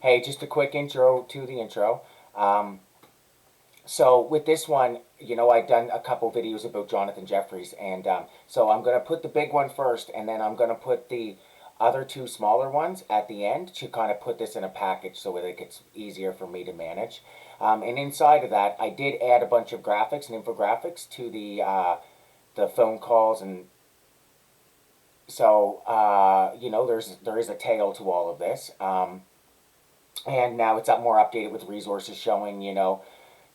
Hey, just a quick intro to the intro. Um, so with this one, I've done a couple videos about Jonathan Jefferies, and so I'm gonna put the big one first, and then I'm gonna put the other two smaller ones at the end to kind of put this in a package so that it gets easier for me to manage. And inside of that, I did add a bunch of graphics and infographics to the phone calls, and so there is a tail to all of this. And now it's up more updated with resources showing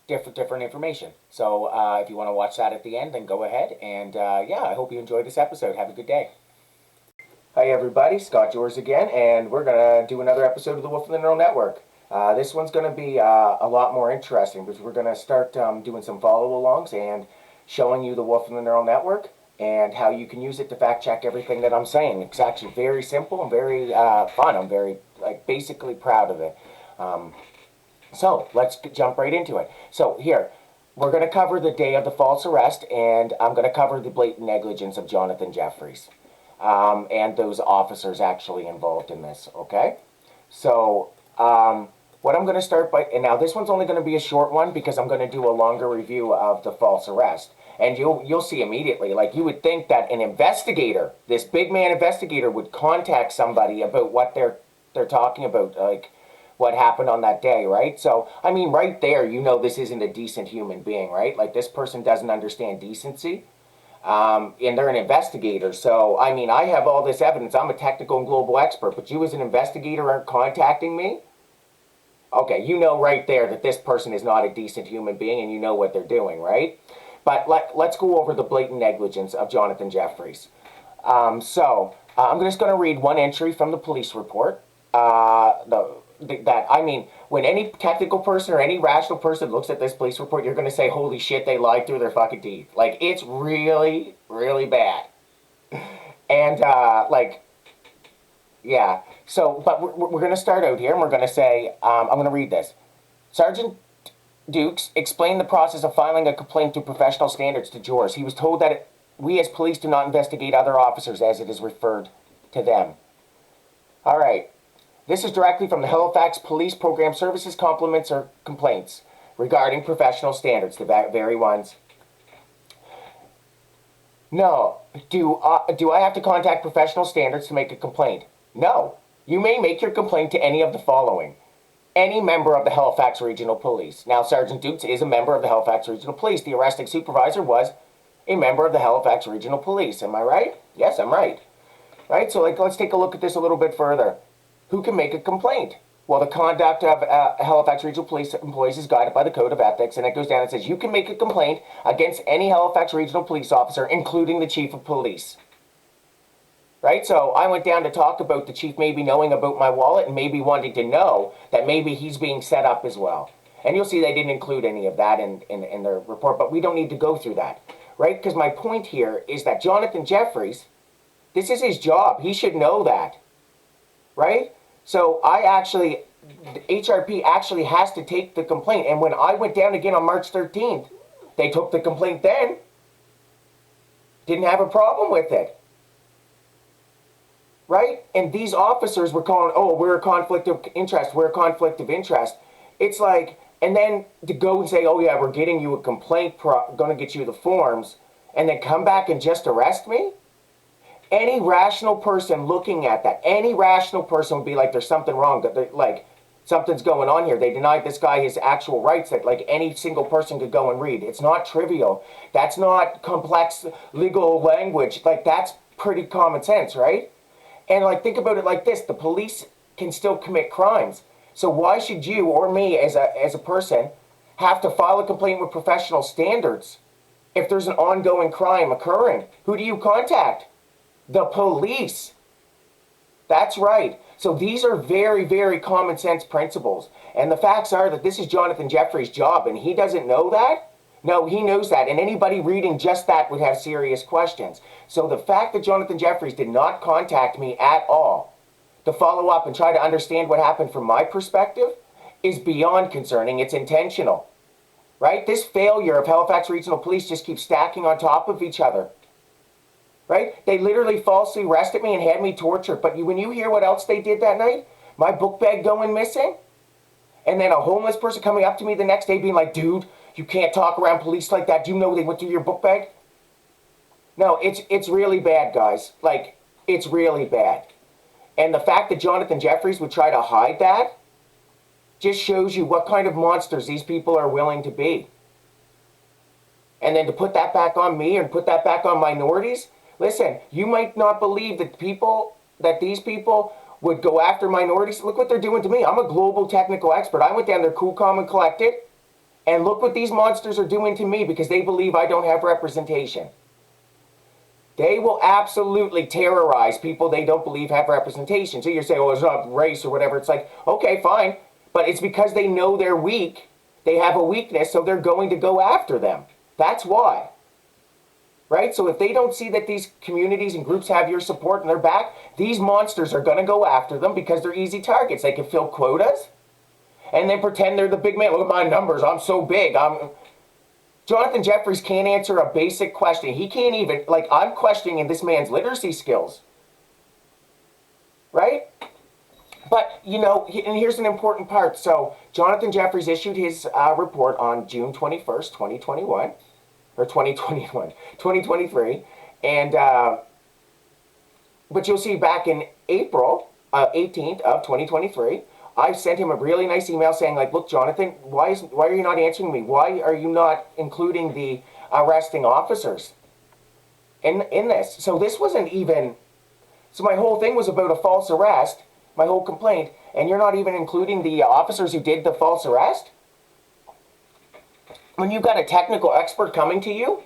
different information. So if you want to watch that at the end, then go ahead. And yeah, I hope you enjoyed this episode. Have a good day. Hi everybody, Scott George again, and we're gonna do another episode of the Wolf of the Neural Network. This one's gonna be a lot more interesting because we're gonna start doing some follow-alongs and showing you the Wolf of the Neural Network and how you can use it to fact check everything that I'm saying. It's actually very simple and very fun. I'm very basically proud of it. So let's jump right into it. So here, we're going to cover the day of the false arrest, and I'm going to cover the blatant negligence of Jonathan Jefferies and those officers actually involved in this. Okay, so what I'm going to start by, and now this one's only going to be a short one because I'm going to do a longer review of the false arrest. And you'll see immediately, like you would think that an investigator, this big man investigator, would contact somebody about what they're talking about, like what happened on that day, right? So, I mean, right there, this isn't a decent human being, right? Like this person doesn't understand decency, and they're an investigator. So, I mean, I have all this evidence. I'm a technical and global expert, but you as an investigator aren't contacting me? Okay, you know right there that this person is not a decent human being, and you know what they're doing, right? But let's go over the blatant negligence of Jonathan Jefferies. I'm just going to read one entry from the police report. When any technical person or any rational person looks at this police report, you're going to say, holy shit, they lied through their fucking teeth. Like, it's really, really bad. And, yeah. So, but we're going to start out here, and we're going to say, I'm going to read this. Sergeant Dukes explained the process of filing a complaint to professional standards to jurors. He was told that we as police do not investigate other officers as it is referred to them. All right. This is directly from the Halifax Police Program Services compliments or complaints regarding professional standards, the very ones. No. Do I have to contact professional standards to make a complaint? No. You may make your complaint to any of the following. Any member of the Halifax Regional Police. Now, Sergeant Dukes is a member of the Halifax Regional Police. The arresting supervisor was a member of the Halifax Regional Police. Am I right? Yes, I'm right. Right? So, let's take a look at this a little bit further. Who can make a complaint? Well, the conduct of Halifax Regional Police employees is guided by the Code of Ethics, and it goes down and says you can make a complaint against any Halifax Regional Police officer, including the Chief of Police. Right? So I went down to talk about the chief maybe knowing about my wallet and maybe wanting to know that maybe he's being set up as well. And you'll see they didn't include any of that in their report, but we don't need to go through that. Right? Because my point here is that Jonathan Jefferies, this is his job. He should know that. Right? So HRP actually has to take the complaint. And when I went down again on March 13th, they took the complaint then. Didn't have a problem with it. Right? And these officers were calling, oh, we're a conflict of interest. We're a conflict of interest. It's like, and then to go and say, oh yeah, we're getting you a complaint, going to get you the forms, and then come back and just arrest me? Any rational person looking at that, any rational person would be like, there's something wrong. Like, something's going on here. They denied this guy his actual rights that, like, any single person could go and read. It's not trivial. That's not complex legal language. Like, that's pretty common sense, right? And, think about it like this. The police can still commit crimes. So why should you or me as a person have to file a complaint with professional standards if there's an ongoing crime occurring? Who do you contact? The police. That's right. So these are very, very common sense principles. And the facts are that this is Jonathan Jefferies' job, and he doesn't know that? No, he knows that. And anybody reading just that would have serious questions. So the fact that Jonathan Jefferies did not contact me at all to follow up and try to understand what happened from my perspective is beyond concerning. It's intentional. Right? This failure of Halifax Regional Police just keeps stacking on top of each other. Right? They literally falsely arrested me and had me tortured. But when you hear what else they did that night, my book bag going missing, and then a homeless person coming up to me the next day being like, dude, you can't talk around police like that. Do you know they went through your book bag? No, it's really bad, guys. Like, it's really bad. And the fact that Jonathan Jefferies would try to hide that just shows you what kind of monsters these people are willing to be. And then to put that back on me and put that back on minorities, listen, you might not believe that these people would go after minorities. Look what they're doing to me. I'm a global technical expert. I went down there cool, calm, and collected, and look what these monsters are doing to me because they believe I don't have representation. They will absolutely terrorize people they don't believe have representation. So you're saying, oh, it's not race or whatever. It's like, okay, fine. But it's because they know they're weak. They have a weakness, so they're going to go after them. That's why. Right? So if they don't see that these communities and groups have your support and their back, these monsters are going to go after them because they're easy targets. They can fill quotas and then pretend they're the big man. Look at my numbers. I'm so big. Jonathan Jefferies can't answer a basic question. He can't even, like, I'm questioning this man's literacy skills. Right? But, you know, and here's an important part. So Jonathan Jefferies issued his report on June 21st, 2021. Or 2023. And, but you'll see back in April 18th of 2023, I sent him a really nice email saying, like, look, Jonathan, why are you not answering me? Why are you not including the arresting officers in this? So this wasn't even, so my whole thing was about a false arrest, my whole complaint, and you're not even including the officers who did the false arrest? When you've got a technical expert coming to you?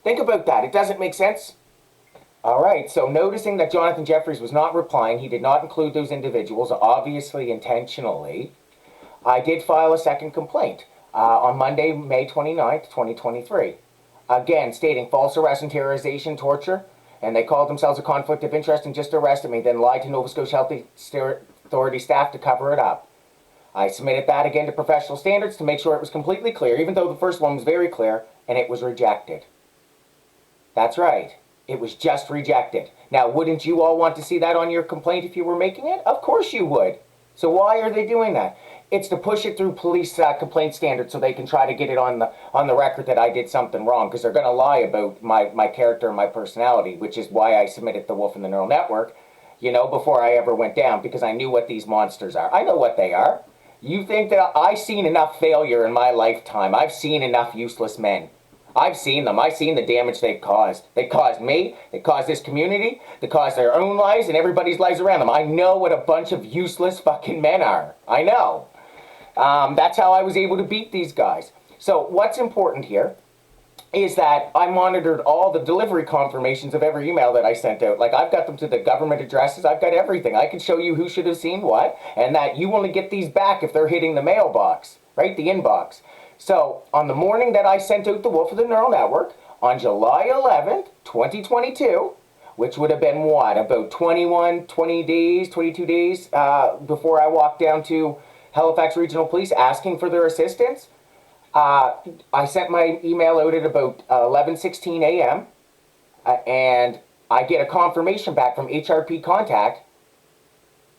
Think about that. It doesn't make sense. All right, so noticing that Jonathan Jefferies was not replying, he did not include those individuals, obviously intentionally, I did file a second complaint on Monday, May 29th, 2023. Again, stating false arrest and terrorization, torture, and they called themselves a conflict of interest and just arrested me, then lied to Nova Scotia Health Authority staff to cover it up. I submitted that again to professional standards to make sure it was completely clear, even though the first one was very clear, and it was rejected. That's right. It was just rejected. Now, wouldn't you all want to see that on your complaint if you were making it? Of course you would. So why are they doing that? It's to push it through police complaint standards so they can try to get it on the record that I did something wrong, because they're going to lie about my character and my personality, which is why I submitted The Wolf and the Neural Network, you know, before I ever went down, because I knew what these monsters are. I know what they are. You think that I've seen enough failure in my lifetime. I've seen enough useless men. I've seen them. I've seen the damage they've caused. They caused me. They caused this community. They caused their own lives and everybody's lives around them. I know what a bunch of useless fucking men are. I know. That's how I was able to beat these guys. So what's important here is that I monitored all the delivery confirmations of every email that I sent out. Like, I've got them to the government addresses. I've got everything. I can show you who should have seen what, and that you only get these back if they're hitting the mailbox, right? The inbox. So, on the morning that I sent out The Wolf of the Neural Network, on July 11th, 2022, which would have been what, about 22 days before I walked down to Halifax Regional Police asking for their assistance, I sent my email out at about 11:16 a.m. And I get a confirmation back from HRP contact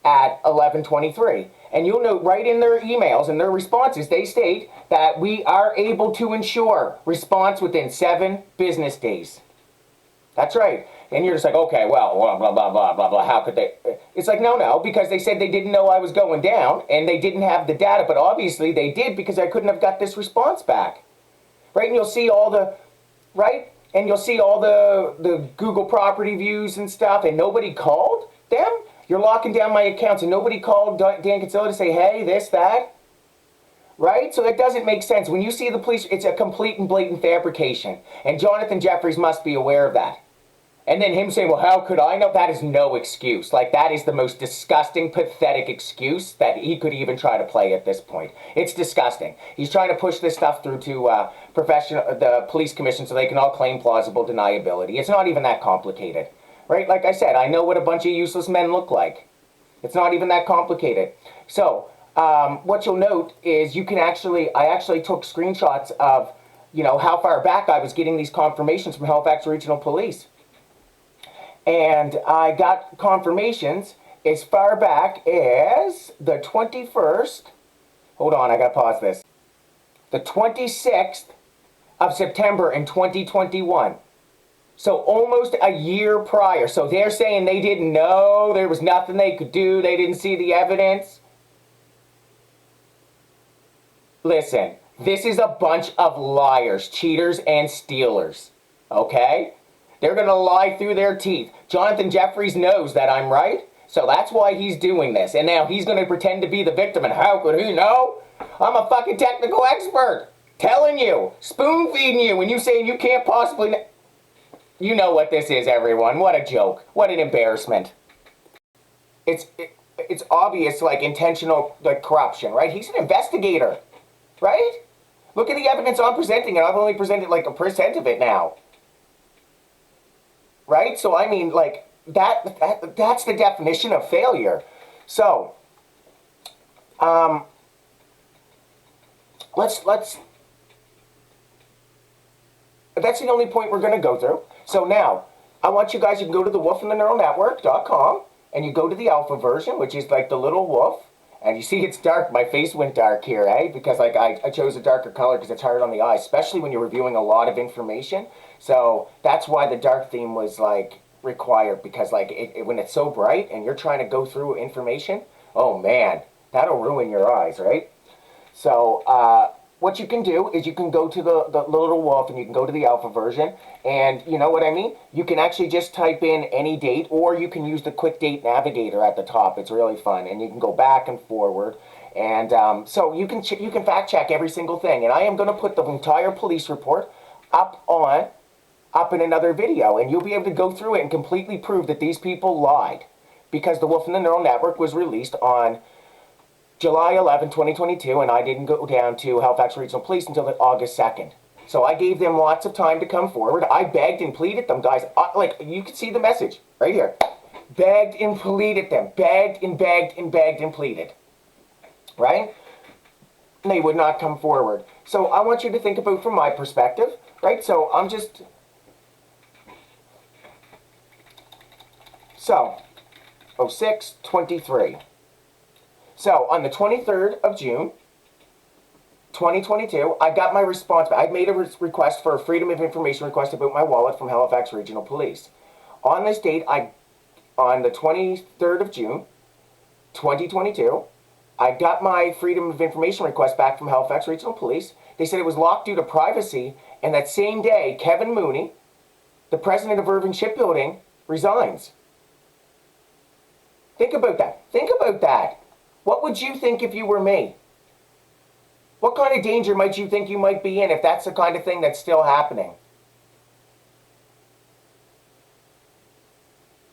at 11:23. And you'll note right in their emails and their responses, they state that we are able to ensure response within 7 business days. That's right. And you're just like, okay, well, blah, blah, blah, blah, blah, blah. How could they? It's like, no, because they said they didn't know I was going down and they didn't have the data, but obviously they did because I couldn't have got this response back. Right? And you'll see all the, right? And you'll see all the Google property views and stuff, and nobody called them? You're locking down my accounts and nobody called Dan Kinsella to say, hey, this, that? Right? So that doesn't make sense. When you see the police, it's a complete and blatant fabrication. And Jonathan Jefferies must be aware of that. And then him saying, well, how could I know? That is no excuse. Like, that is the most disgusting, pathetic excuse that he could even try to play at this point. It's disgusting. He's trying to push this stuff through to the police commission so they can all claim plausible deniability. It's not even that complicated. Right? Like I said, I know what a bunch of useless men look like. It's not even that complicated. So, what you'll note is I actually took screenshots of, you know, how far back I was getting these confirmations from Halifax Regional Police. And I got confirmations as far back as the 21st. Hold on, I gotta pause this. The 26th of September in 2021. So almost a year prior. So they're saying they didn't know, there was nothing they could do, they didn't see the evidence. Listen, this is a bunch of liars, cheaters, and stealers. Okay? They're going to lie through their teeth. Jonathan Jefferies knows that I'm right, so that's why he's doing this. And now he's going to pretend to be the victim, and how could he know? I'm a fucking technical expert. Telling you, spoon feeding you, and you saying you can't possibly... You know what this is, everyone. What a joke. What an embarrassment. It's obvious, like, intentional, like, corruption, right? He's an investigator, right? Look at the evidence I'm presenting, and I've only presented, like, a percent of it now. Right? So, I mean, like, that's the definition of failure. So, let's that's the only point we're going to go through. So now, I want you guys, you can go to the wolfandtheneural.com, and you go to the alpha version, which is like the little wolf, and you see it's dark. My face went dark here, eh? Because like I chose a darker color because it's hard on the eye, especially when you're reviewing a lot of information. So that's why the dark theme was like required, because like when it's so bright and you're trying to go through information, oh man, that'll ruin your eyes, right? So what you can do is you can go to the little wolf, and you can go to the alpha version, and you know what I mean? You can actually just type in any date, or you can use the quick date navigator at the top. It's really fun, and you can go back and forward, and so you can fact check every single thing. And I am going to put the entire police report up in another video, and you'll be able to go through it and completely prove that these people lied, because the Wolf and the Neural Network was released on July 11, 2022, and I didn't go down to Halifax Regional Police until August 2nd. So I gave them lots of time to come forward. I begged and pleaded them, guys. Like, you can see the message right here. Begged and pleaded them. Begged and begged and begged and pleaded. Right? And they would not come forward. So I want you to think about from my perspective, right? So I'm just... So, 06/23. So, on the 23rd of June, 2022, I got my response. I made a request for a Freedom of Information request about my wallet from Halifax Regional Police. On this date, on the 23rd of June, 2022, I got my Freedom of Information request back from Halifax Regional Police. They said it was locked due to privacy, and that same day, Kevin Mooney, the president of Irving Shipbuilding, resigns. Think about that. Think about that. What would you think if you were me? What kind of danger might you think you might be in if that's the kind of thing that's still happening?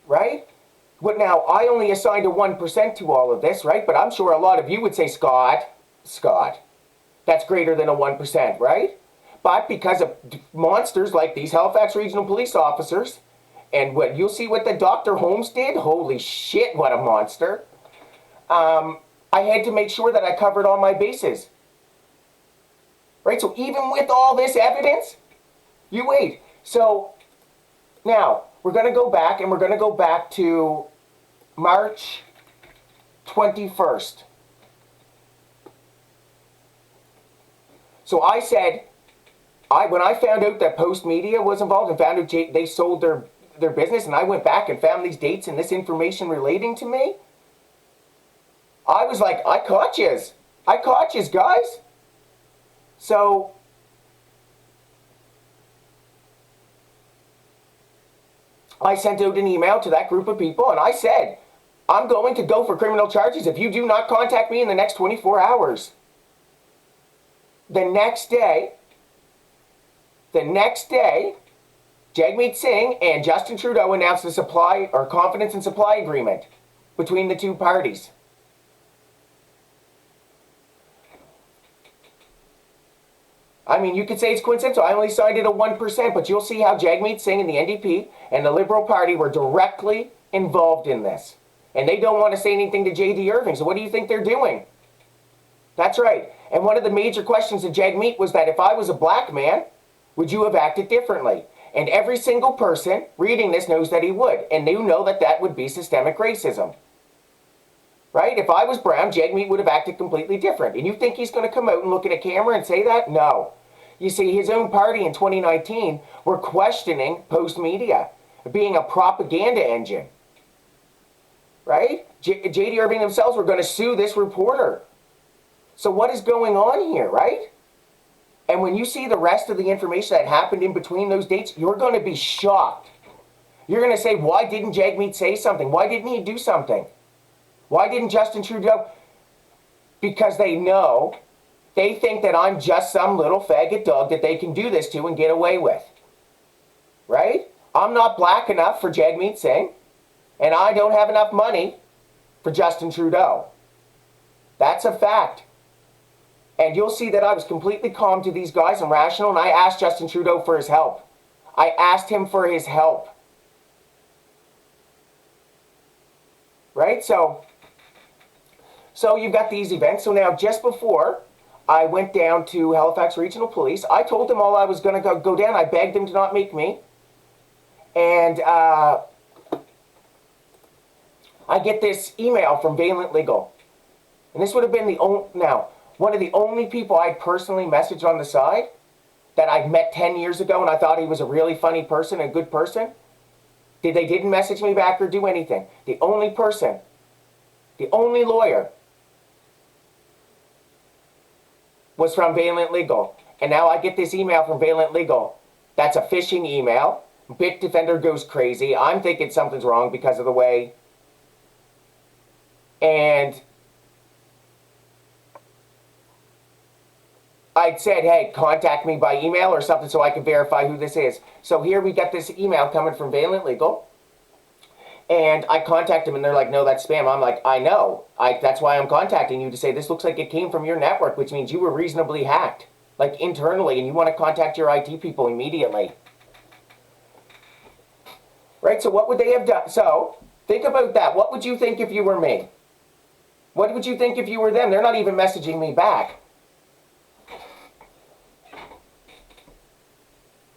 Right? But now, I only assigned a 1% to all of this, right? But I'm sure a lot of you would say, Scott, that's greater than a 1%, right? But because of monsters like these Halifax Regional Police officers, and what you'll see what the Dr. Holmes did, holy shit, what a monster. I had to make sure that I covered all my bases. Right? So even with all this evidence, you wait. So now we're going to go back, and we're going to go back to March 21st. So I said, when I found out that Post Media was involved and found out they sold their business, and I went back and found these dates and this information relating to me, I was like, I caught yous. I caught yous, guys. So, I sent out an email to that group of people, and I said, I'm going to go for criminal charges if you do not contact me in the next 24 hours. The next day, Jagmeet Singh and Justin Trudeau announced a confidence and supply agreement between the two parties. I mean, you could say it's coincidental. I only cited a 1%, but you'll see how Jagmeet Singh and the NDP and the Liberal Party were directly involved in this. And they don't want to say anything to J.D. Irving, so what do you think they're doing? That's right. And one of the major questions of Jagmeet was that if I was a black man, would you have acted differently? And every single person reading this knows that he would. And they know that that would be systemic racism. right? If I was Brown, Jagmeet would have acted completely different. And you think he's going to come out and look at a camera and say that? No. You see, his own party in 2019 were questioning Post-Media being a propaganda engine, right? J.D. Irving themselves were going to sue this reporter. So what is going on here, right? And when you see the rest of the information that happened in between those dates, you're going to be shocked. You're going to say, why didn't Jagmeet say something? Why didn't he do something? Why didn't Justin Trudeau? Because they know, they think that I'm just some little faggot dog that they can do this to and get away with. Right? I'm not black enough for Jagmeet Singh, and I don't have enough money for Justin Trudeau. That's a fact. And you'll see that I was completely calm to these guys and rational, and I asked Justin Trudeau for his help. I asked him for his help. Right? So you've got these events. So now, just before I went down to Halifax Regional Police, I told them all I was going to go down. I begged them to not make me. And I get this email from Valent Legal. And this would have been one of the only people I'd personally messaged on the side that I'd met 10 years ago, and I thought he was a really funny person, a good person. They didn't message me back or do anything. The only person, the only lawyer was from Valent Legal. And now I get this email from Valent Legal. That's a phishing email. Bitdefender goes crazy. I'm thinking something's wrong because of the way. And I'd said, hey, contact me by email or something so I can verify who this is. So here we get this email coming from Valent Legal. And I contact them and they're like, no, that's spam. I'm like, I know. That's why I'm contacting you to say this looks like it came from your network, which means you were reasonably hacked, like internally, and you want to contact your IT people immediately. Right? So what would they have done? So think about that. What would you think if you were me? What would you think if you were them? They're not even messaging me back.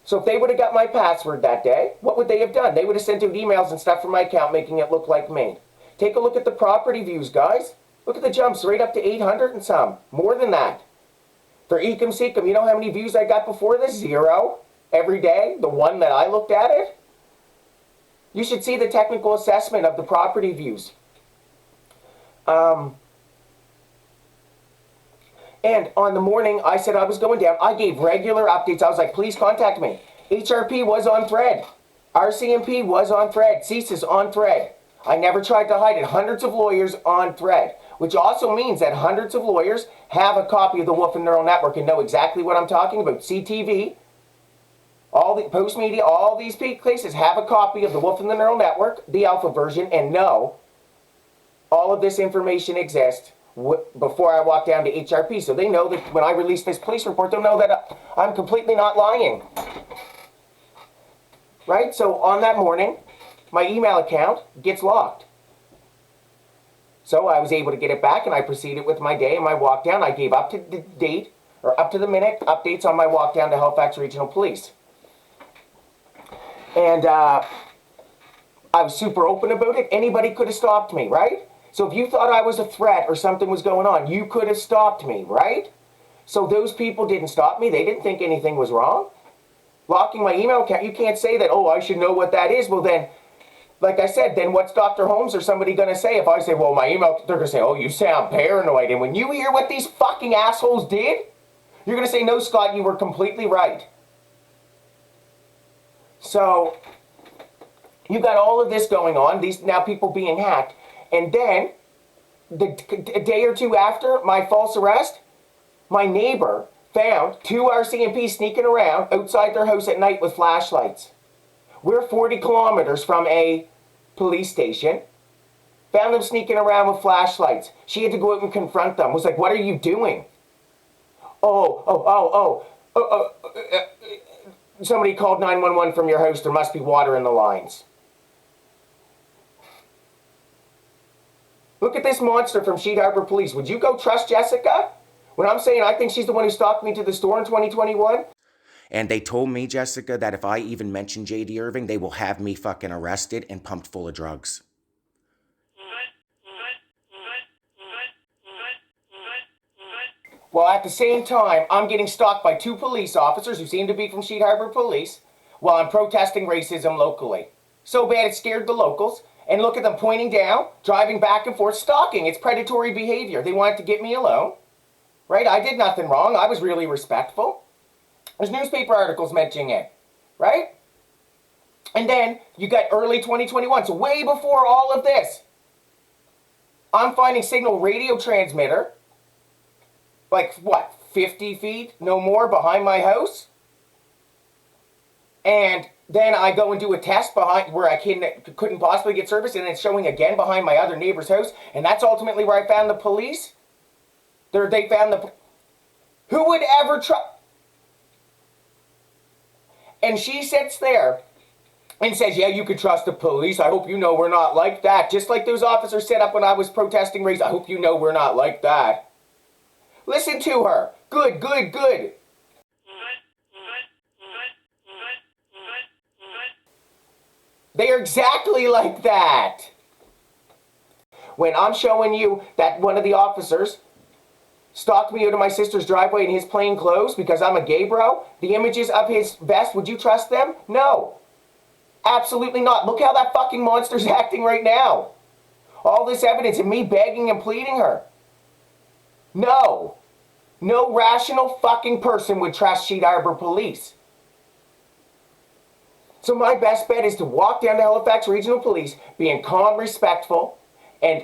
So if they would have got my password that day, what would they have done? They would have sent out emails and stuff from my account making it look like me. Take a look at the property views, guys. Look at the jumps, right up to 800 and some. More than that. For Ecom Secom, you know how many views I got before this? 0. Every day, the one that I looked at it. You should see the technical assessment of the property views. And on the morning I said I was going down, I gave regular updates. I was like, please contact me. HRP was on thread. RCMP was on thread. CIS is on thread. I never tried to hide it. Hundreds of lawyers on thread, which also means that hundreds of lawyers have a copy of the Wolf and Neural Network and know exactly what I'm talking about. CTV, all the Post-Media, all these places have a copy of the Wolf and the Neural Network, the alpha version, and know all of this information exists before I walk down to HRP. So they know that when I release this police report, they'll know that I'm completely not lying. Right? So on that morning, my email account gets locked. So I was able to get it back and I proceeded with my day and my walk down. I gave up to the date or up to the minute updates on my walk down to Halifax Regional Police. And I was super open about it. Anybody could have stopped me, right? So if you thought I was a threat or something was going on, you could have stopped me, right? So those people didn't stop me. They didn't think anything was wrong. Locking my email account, you can't say that, oh, I should know what that is. Well, then, like I said, then what's Dr. Holmes or somebody going to say? If I say, well, my email, they're going to say, oh, you sound paranoid. And when you hear what these fucking assholes did, you're going to say, no, Scott, you were completely right. So you've got all of this going on, these now people being hacked. And then, a day or two after my false arrest, my neighbor found 2 RCMPs sneaking around outside their house at night with flashlights. We're 40 kilometers from a police station. Found them sneaking around with flashlights. She had to go out and confront them. Was like, what are you doing? Somebody called 911 from your house. There must be water in the lines. Look at this monster from Sheet Harbor Police. Would you go trust Jessica? When I'm saying I think she's the one who stalked me to the store in 2021? And they told me, Jessica, that if I even mention J.D. Irving, they will have me fucking arrested and pumped full of drugs. Well, at the same time, I'm getting stalked by 2 police officers who seem to be from Sheet Harbor Police while I'm protesting racism locally. So bad it scared the locals. And look at them pointing down, driving back and forth, stalking. It's predatory behavior. They wanted to get me alone. Right? I did nothing wrong. I was really respectful. There's newspaper articles mentioning it. Right? And then you got early 2021, so way before all of this. I'm finding signal radio transmitter, like what, 50 feet, no more, behind my house? And then I go and do a test behind where I couldn't possibly get service, and it's showing again behind my other neighbor's house, and that's ultimately where I found the police. They found the... Who would ever try... And she sits there and says, yeah, you could trust the police. I hope you know we're not like that. Just like those officers set up when I was protesting race. I hope you know we're not like that. Listen to her. Good, good, good. They are exactly like that. When I'm showing you that one of the officers stalked me out of my sister's driveway in his plain clothes because I'm a gay bro, the images of his vest, would you trust them? No. Absolutely not. Look how that fucking monster's acting right now. All this evidence and me begging and pleading her. No. No rational fucking person would trust Sheet Harbor Police. So my best bet is to walk down to Halifax Regional Police, being calm, respectful, and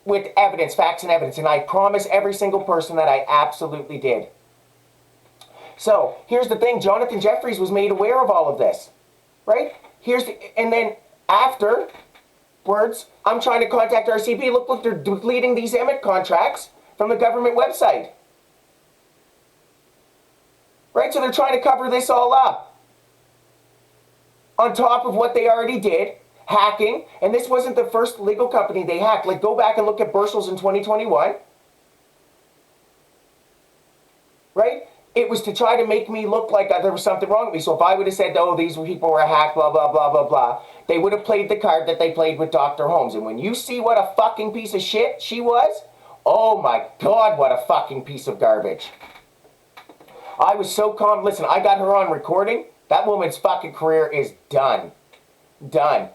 with evidence, facts and evidence. And I promise every single person that I absolutely did. So here's the thing. Jonathan Jefferies was made aware of all of this. Right? And then afterwards, I'm trying to contact RCP. Look, they're deleting these Emmett contracts from the government website. Right? So they're trying to cover this all up. On top of what they already did, hacking, and this wasn't the first legal company they hacked. Like, go back and look at Burschel's in 2021. Right? It was to try to make me look like there was something wrong with me. So if I would have said, oh, these people were hacked, blah, blah, blah, blah, blah, they would have played the card that they played with Dr. Holmes. And when you see what a fucking piece of shit she was, oh my God, what a fucking piece of garbage. I was so calm. Listen, I got her on recording. That woman's fucking career is done. Done.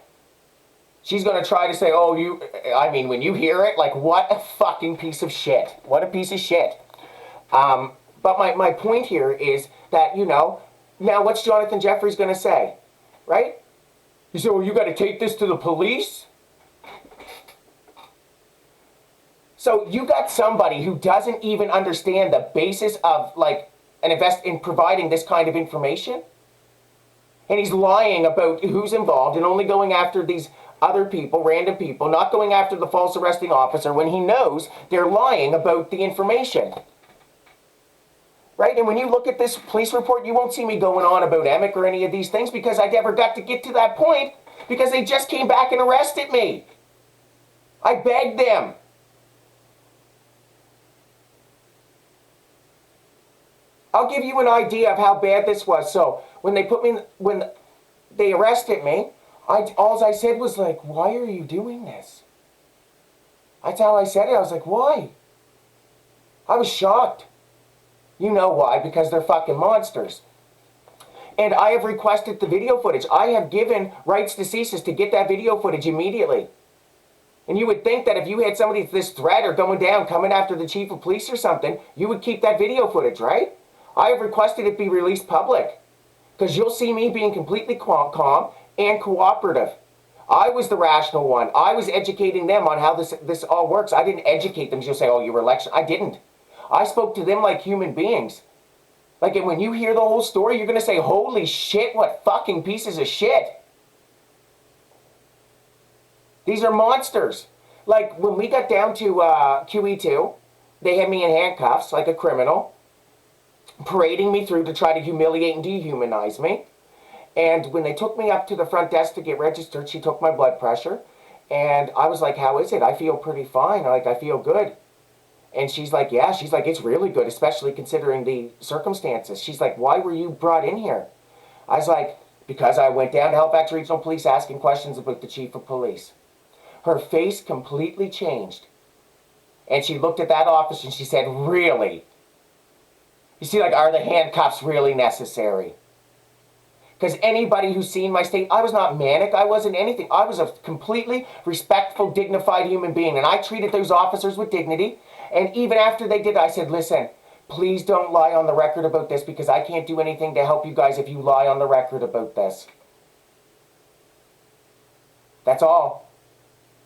She's going to try to say, oh, when you hear it, like, what a fucking piece of shit. What a piece of shit. But my point here is that, now what's Jonathan Jefferies going to say? Right? You say, well, you got to take this to the police? So you got somebody who doesn't even understand the basis of, like, in providing this kind of information? And he's lying about who's involved and only going after these other people, random people, not going after the false arresting officer when he knows they're lying about the information. Right? And when you look at this police report, you won't see me going on about Emmett or any of these things because I never got to get to that point because they just came back and arrested me. I begged them. I'll give you an idea of how bad this was. So when they arrested me, all I said was like, why are you doing this? That's how I said it. I was like, why? I was shocked. You know why? Because they're fucking monsters. And I have requested the video footage. I have given rights to CSIS to get that video footage immediately. And you would think that if you had somebody this threat or going down, coming after the chief of police or something, you would keep that video footage, right? I have requested it be released public. Because you'll see me being completely calm and cooperative. I was the rational one. I was educating them on how this all works. I didn't educate them. You'll say, oh, your election. I didn't. I spoke to them like human beings. Like, and when you hear the whole story, you're going to say, holy shit, what fucking pieces of shit. These are monsters. Like, when we got down to QE2, they had me in handcuffs like a criminal, parading me through to try to humiliate and dehumanize me. And when they took me up to the front desk to get registered, she took my blood pressure. And I was like, how is it? I feel pretty fine. I feel good. And she's like, yeah. She's like, it's really good, especially considering the circumstances. She's like, why were you brought in here? I was like, because I went down to Halifax Regional Police asking questions about the chief of police. Her face completely changed. And she looked at that officer and she said, really? You see, like, are the handcuffs really necessary? Because anybody who's seen my state, I was not manic. I wasn't anything. I was a completely respectful, dignified human being. And I treated those officers with dignity. And even after they did, I said, listen, please don't lie on the record about this because I can't do anything to help you guys if you lie on the record about this. That's all.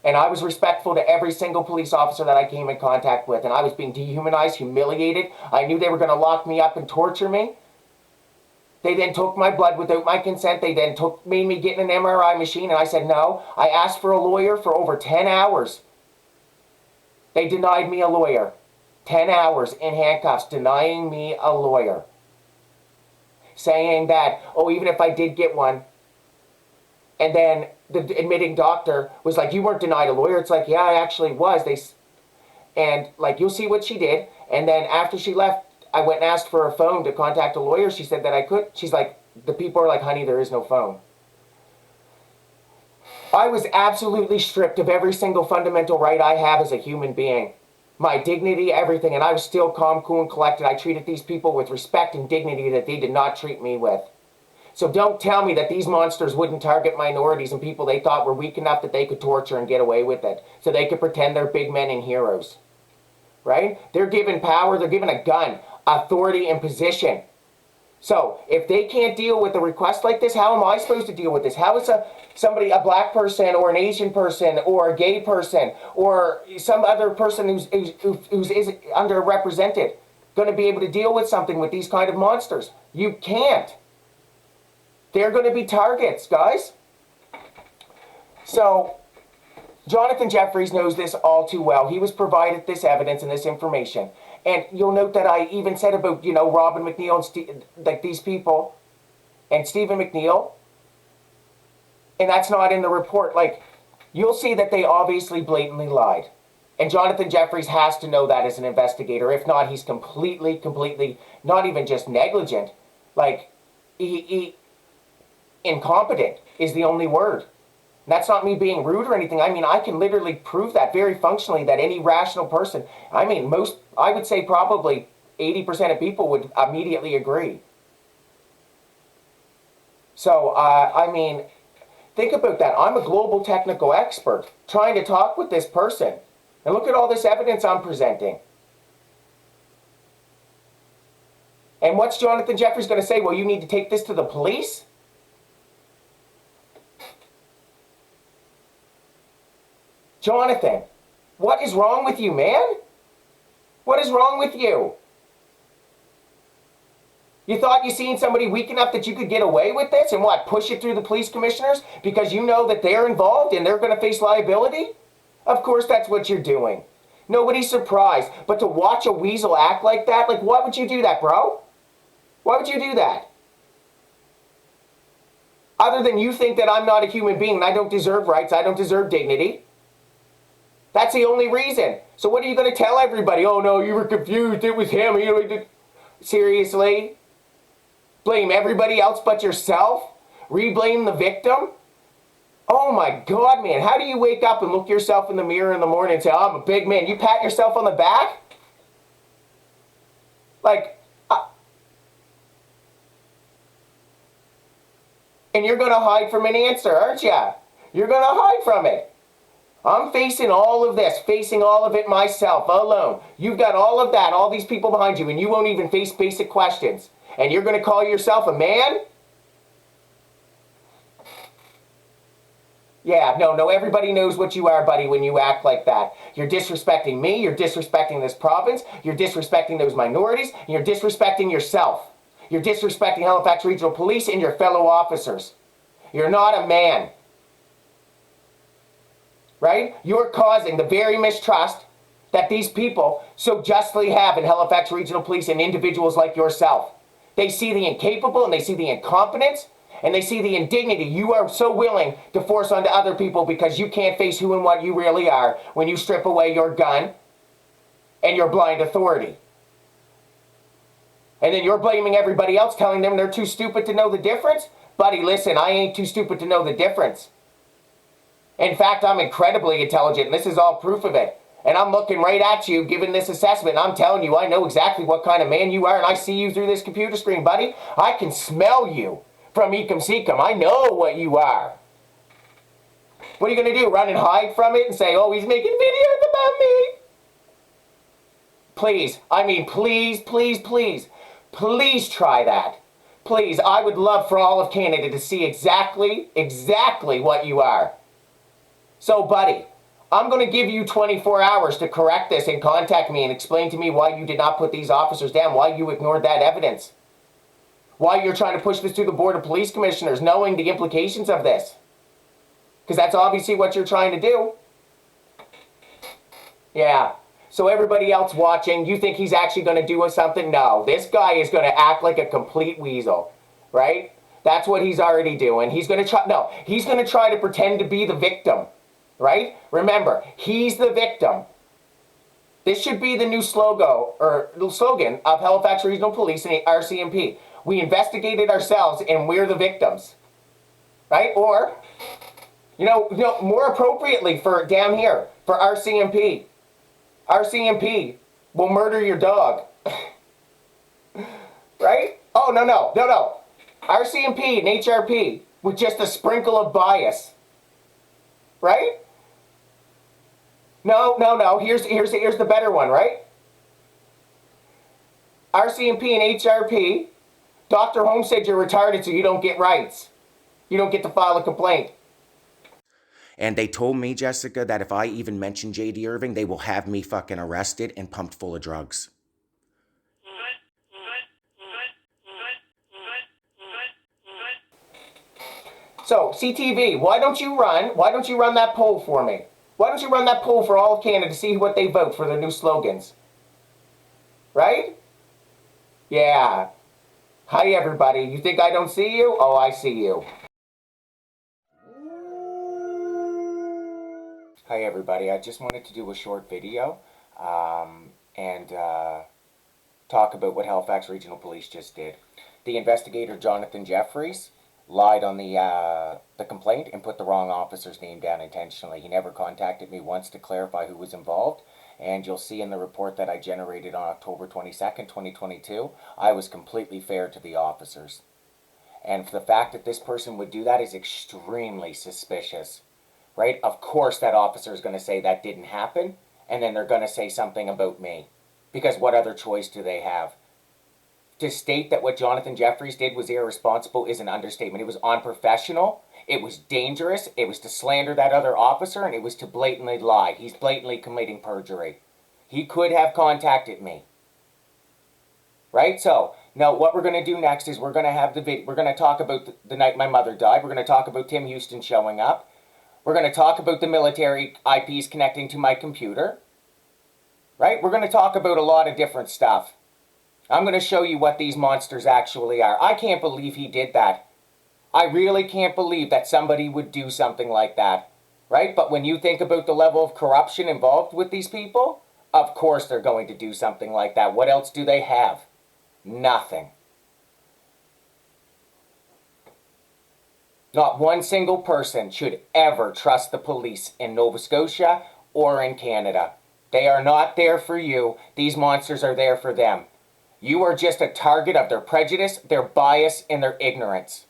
And I was respectful to every single police officer that I came in contact with. And I was being dehumanized, humiliated. I knew they were going to lock me up and torture me. They then took my blood without my consent. They then made me get in an MRI machine, and I said no. I asked for a lawyer for over 10 hours. They denied me a lawyer. 10 hours in handcuffs, denying me a lawyer. Saying that, oh, even if I did get one, and then the admitting doctor was like, you weren't denied a lawyer. It's like, yeah, I actually was. And like, you'll see what she did. And then after she left, I went and asked for a phone to contact a lawyer. She said that I could. She's like, the people are like, honey, there is no phone. I was absolutely stripped of every single fundamental right I have as a human being. My dignity, everything. And I was still calm, cool, and collected. I treated these people with respect and dignity that they did not treat me with. So don't tell me that these monsters wouldn't target minorities and people they thought were weak enough that they could torture and get away with it. So they could pretend they're big men and heroes. Right? They're given power. They're given a gun, authority, and position. So if they can't deal with a request like this, how am I supposed to deal with this? How is a black person or an Asian person or a gay person or some other person who's is underrepresented going to be able to deal with something with these kind of monsters? You can't. They're going to be targets, guys. So Jonathan Jefferies knows this all too well. He was provided this evidence and this information. And you'll note that I even said about, Robin McNeil and like these people and Stephen McNeil. And that's not in the report. Like, you'll see that they obviously blatantly lied. And Jonathan Jefferies has to know that as an investigator. If not, he's completely, not even just negligent. Like, he incompetent is the only word. And that's not me being rude or anything. I mean, I can literally prove that very functionally that any rational person, I would say probably 80% of people would immediately agree. So, think about that. I'm a global technical expert trying to talk with this person. And look at all this evidence I'm presenting. And what's Jonathan Jefferies going to say? Well, you need to take this to the police? Jonathan, what is wrong with you, man? What is wrong with you? You thought you seen somebody weak enough that you could get away with this and what, push it through the police commissioners because you know that they're involved and they're going to face liability? Of course that's what you're doing. Nobody's surprised. But to watch a weasel act like that, like why would you do that, bro? Why would you do that? Other than you think that I'm not a human being and I don't deserve rights, I don't deserve dignity. That's the only reason. So what are you going to tell everybody? Oh no, you were confused. It was him. Seriously? Blame everybody else but yourself? Reblame the victim? Oh my God, man. How do you wake up and look yourself in the mirror in the morning and say, oh, I'm a big man? You pat yourself on the back? And you're going to hide from an answer, aren't you? You're going to hide from it. I'm facing all of this, facing all of it myself, alone. You've got all of that, all these people behind you, and you won't even face basic questions. And you're going to call yourself a man? Yeah, no, everybody knows what you are, buddy, when you act like that. You're disrespecting me, you're disrespecting this province, you're disrespecting those minorities, and you're disrespecting yourself. You're disrespecting Halifax Regional Police and your fellow officers. You're not a man. Right? You're causing the very mistrust that these people so justly have in Halifax Regional Police and individuals like yourself. They see the incapable and they see the incompetence and they see the indignity you are so willing to force onto other people because you can't face who and what you really are when you strip away your gun and your blind authority. And then you're blaming everybody else, telling them they're too stupid to know the difference? Buddy, listen, I ain't too stupid to know the difference. In fact, I'm incredibly intelligent, and this is all proof of it. And I'm looking right at you, giving this assessment, and I'm telling you, I know exactly what kind of man you are, and I see you through this computer screen, buddy. I can smell you from Ecum Secum. I know what you are. What are you going to do, run and hide from it and say, oh, he's making videos about me? Please, I mean, please, please, please, please try that. Please, I would love for all of Canada to see exactly what you are. So, buddy, I'm going to give you 24 hours to correct this and contact me and explain to me why you did not put these officers down, why you ignored that evidence, why you're trying to push this through the Board of Police Commissioners, knowing the implications of this. Because that's obviously what you're trying to do. Yeah. So everybody else watching, you think he's actually going to do something? No. This guy is going to act like a complete weasel, right? That's what he's already doing. He's going to try, no, he's going to try to pretend to be the victim, right? Remember, he's the victim. This should be the new slogan of Halifax Regional Police and RCMP. We investigated ourselves and we're the victims, right? Or, you know, more appropriately for down here, for RCMP. RCMP will murder your dog. Right? Oh, no. RCMP and HRP with just a sprinkle of bias. Right? No. Here's the better one, right? RCMP and HRP, Dr. Holmes said you're retarded so you don't get rights. You don't get to file a complaint. And they told me, Jessica, that if I even mention J.D. Irving, they will have me fucking arrested and pumped full of drugs. So, CTV, why don't you run that poll for me? Why don't you run that poll for all of Canada to see what they vote for the new slogans? Right? Yeah. Hi, everybody. You think I don't see you? Oh, I see you. Hi, everybody. I just wanted to do a short video and talk about what Halifax Regional Police just did. The investigator, Jonathan Jefferies, lied on the complaint and put the wrong officer's name down intentionally. He never contacted me once to clarify who was involved. And you'll see in the report that I generated on October 22nd, 2022, I was completely fair to the officers. And for the fact that this person would do that is extremely suspicious. Right? Of course that officer is going to say that didn't happen, and then they're going to say something about me. Because what other choice do they have? To state that what Jonathan Jefferies did was irresponsible is an understatement. It was unprofessional, it was dangerous, it was to slander that other officer, and it was to blatantly lie. He's blatantly committing perjury. He could have contacted me. Right? So, now what we're going to do next is we're going to have the video. We're going to talk about the night my mother died. We're going to talk about Tim Houston showing up. We're going to talk about the military IPs connecting to my computer. Right? We're going to talk about a lot of different stuff. I'm going to show you what these monsters actually are. I can't believe he did that. I really can't believe that somebody would do something like that. Right? But when you think about the level of corruption involved with these people, of course they're going to do something like that. What else do they have? Nothing. Not one single person should ever trust the police in Nova Scotia or in Canada. They are not there for you. These monsters are there for them. You are just a target of their prejudice, their bias, and their ignorance.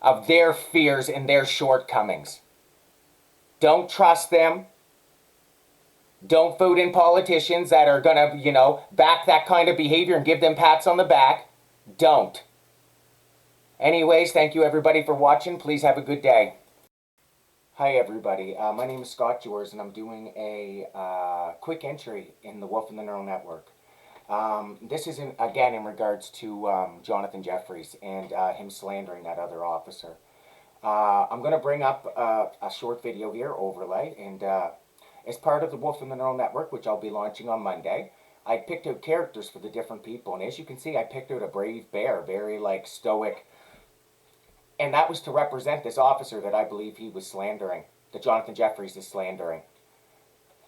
Of their fears and their shortcomings. Don't trust them. Don't vote in politicians that are going to, back that kind of behavior and give them pats on the back. Don't. Anyways, thank you everybody for watching. Please have a good day. Hi everybody. My name is Scott Jors and I'm doing a quick entry in the Wolf and the Neural Network. This is, again, in regards to Jonathan Jefferies and him slandering that other officer. I'm going to bring up a short video here, overlay, and as part of the Wolf and the Neural Network, which I'll be launching on Monday, I picked out characters for the different people, and as you can see, I picked out a brave bear, very, stoic, and that was to represent this officer that I believe he was slandering, that Jonathan Jefferies is slandering.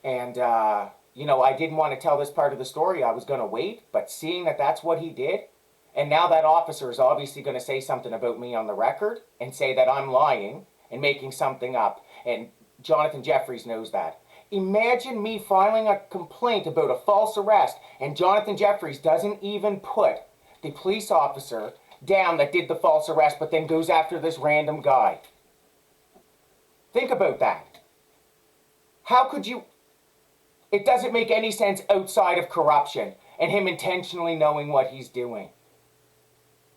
And, I didn't want to tell this part of the story. I was going to wait, but seeing that that's what he did, and now that officer is obviously going to say something about me on the record and say that I'm lying and making something up. And Jonathan Jefferies knows that. Imagine me filing a complaint about a false arrest and Jonathan Jefferies doesn't even put the police officer down that did the false arrest but then goes after this random guy. Think about that. How could you... It doesn't make any sense outside of corruption and him intentionally knowing what he's doing.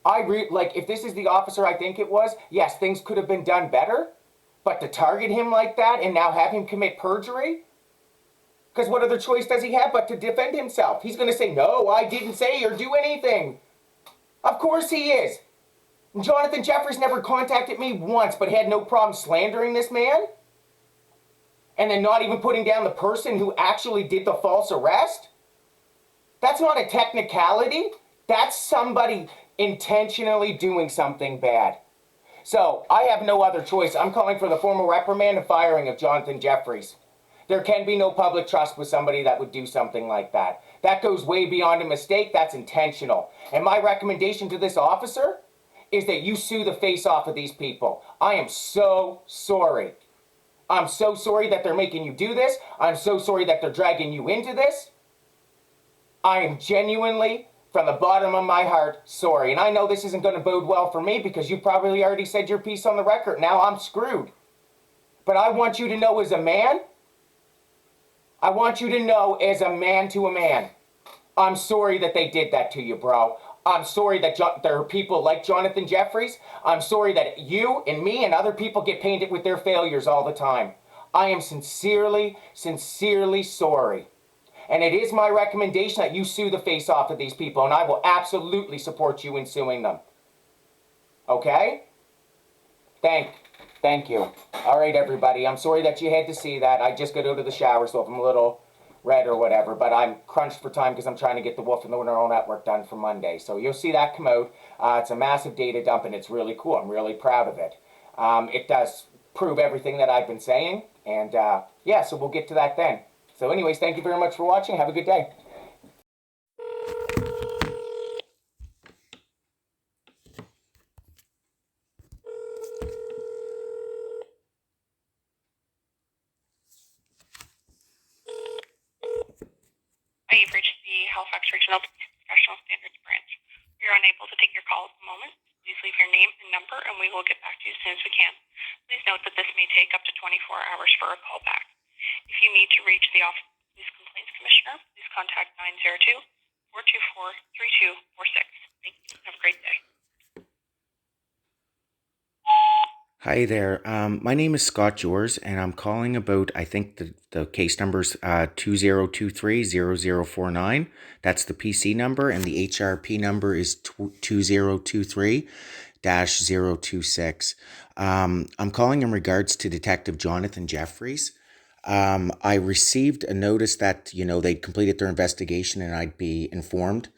If this is the officer I think it was, yes, things could have been done better, but to target him like that and now have him commit perjury? Because what other choice does he have but to defend himself? He's going to say, no, I didn't say or do anything. Of course he is. Jonathan Jefferies never contacted me once, but had no problem slandering this man? And then not even putting down the person who actually did the false arrest? That's not a technicality. That's somebody intentionally doing something bad. So, I have no other choice. I'm calling for the formal reprimand and firing of Jonathan Jefferies. There can be no public trust with somebody that would do something like that. That goes way beyond a mistake. That's intentional. And my recommendation to this officer is that you sue the face off of these people. I am so sorry. I'm so sorry that they're making you do this. I'm so sorry that they're dragging you into this. I am genuinely, from the bottom of my heart, sorry. And I know this isn't going to bode well for me because you probably already said your piece on the record. Now I'm screwed. But I want you to know as a man, I want you to know as a man to a man, I'm sorry that they did that to you, bro. I'm sorry that there are people like Jonathan Jefferies. I'm sorry that you and me and other people get painted with their failures all the time. I am sincerely, sincerely sorry. And it is my recommendation that you sue the face off of these people, and I will absolutely support you in suing them. Okay? Thank you. All right, everybody. I'm sorry that you had to see that. I just got out of the shower, so if I'm a little red or whatever, but I'm crunched for time because I'm trying to get the Wolf and the Neural Network done for Monday. So you'll see that come out. It's a massive data dump, and it's really cool. I'm really proud of it. It does prove everything that I've been saying, and yeah, so we'll get to that then. So anyways, thank you very much for watching. Have a good day. You've reached the Halifax Regional Police Professional Standards Branch. We are unable to take your call at the moment. Please leave your name and number, and we will get back to you as soon as we can. Please note that this may take up to 24 hours for a call back. If you need to reach the Office of the Police Complaints Commissioner, please contact 902-424-3246. Thank you. Have a great day. Hi there. My name is Scott Jors, and I'm calling about, I think the case number's 2023-0049. That's the PC number, and the HRP number is 2023-026. I'm calling in regards to Detective Jonathan Jefferies. I received a notice that, they'd completed their investigation and I'd be informed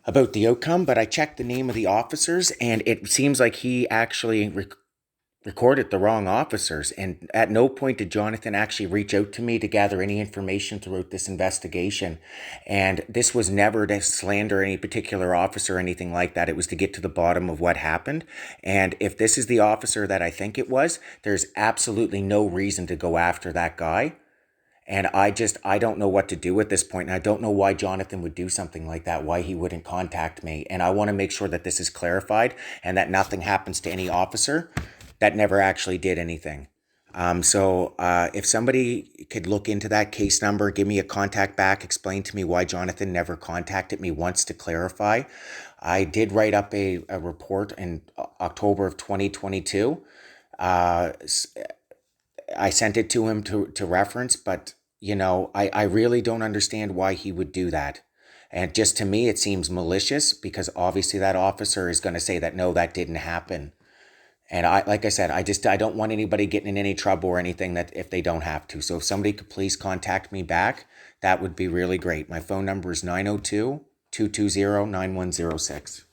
about the outcome, but I checked the name of the officers, and it seems like he actually recorded the wrong officers, and at no point did Jonathan actually reach out to me to gather any information throughout this investigation. And this was never to slander any particular officer or anything like that. It was to get to the bottom of what happened. And if this is the officer that I think it was, there's absolutely no reason to go after that guy. And I don't know what to do at this point. And I don't know why Jonathan would do something like that, why he wouldn't contact me. And I want to make sure that this is clarified and that nothing happens to any officer that never actually did anything. So if somebody could look into that case number, give me a contact back, explain to me why Jonathan never contacted me once to clarify. I did write up a report in October of 2022. I sent it to him to reference, but, I really don't understand why he would do that. And just to me, it seems malicious because obviously that officer is going to say that, no, that didn't happen. And like I said, I don't want anybody getting in any trouble or anything that if they don't have to. So if somebody could please contact me back, that would be really great. My phone number is 902-220-9106.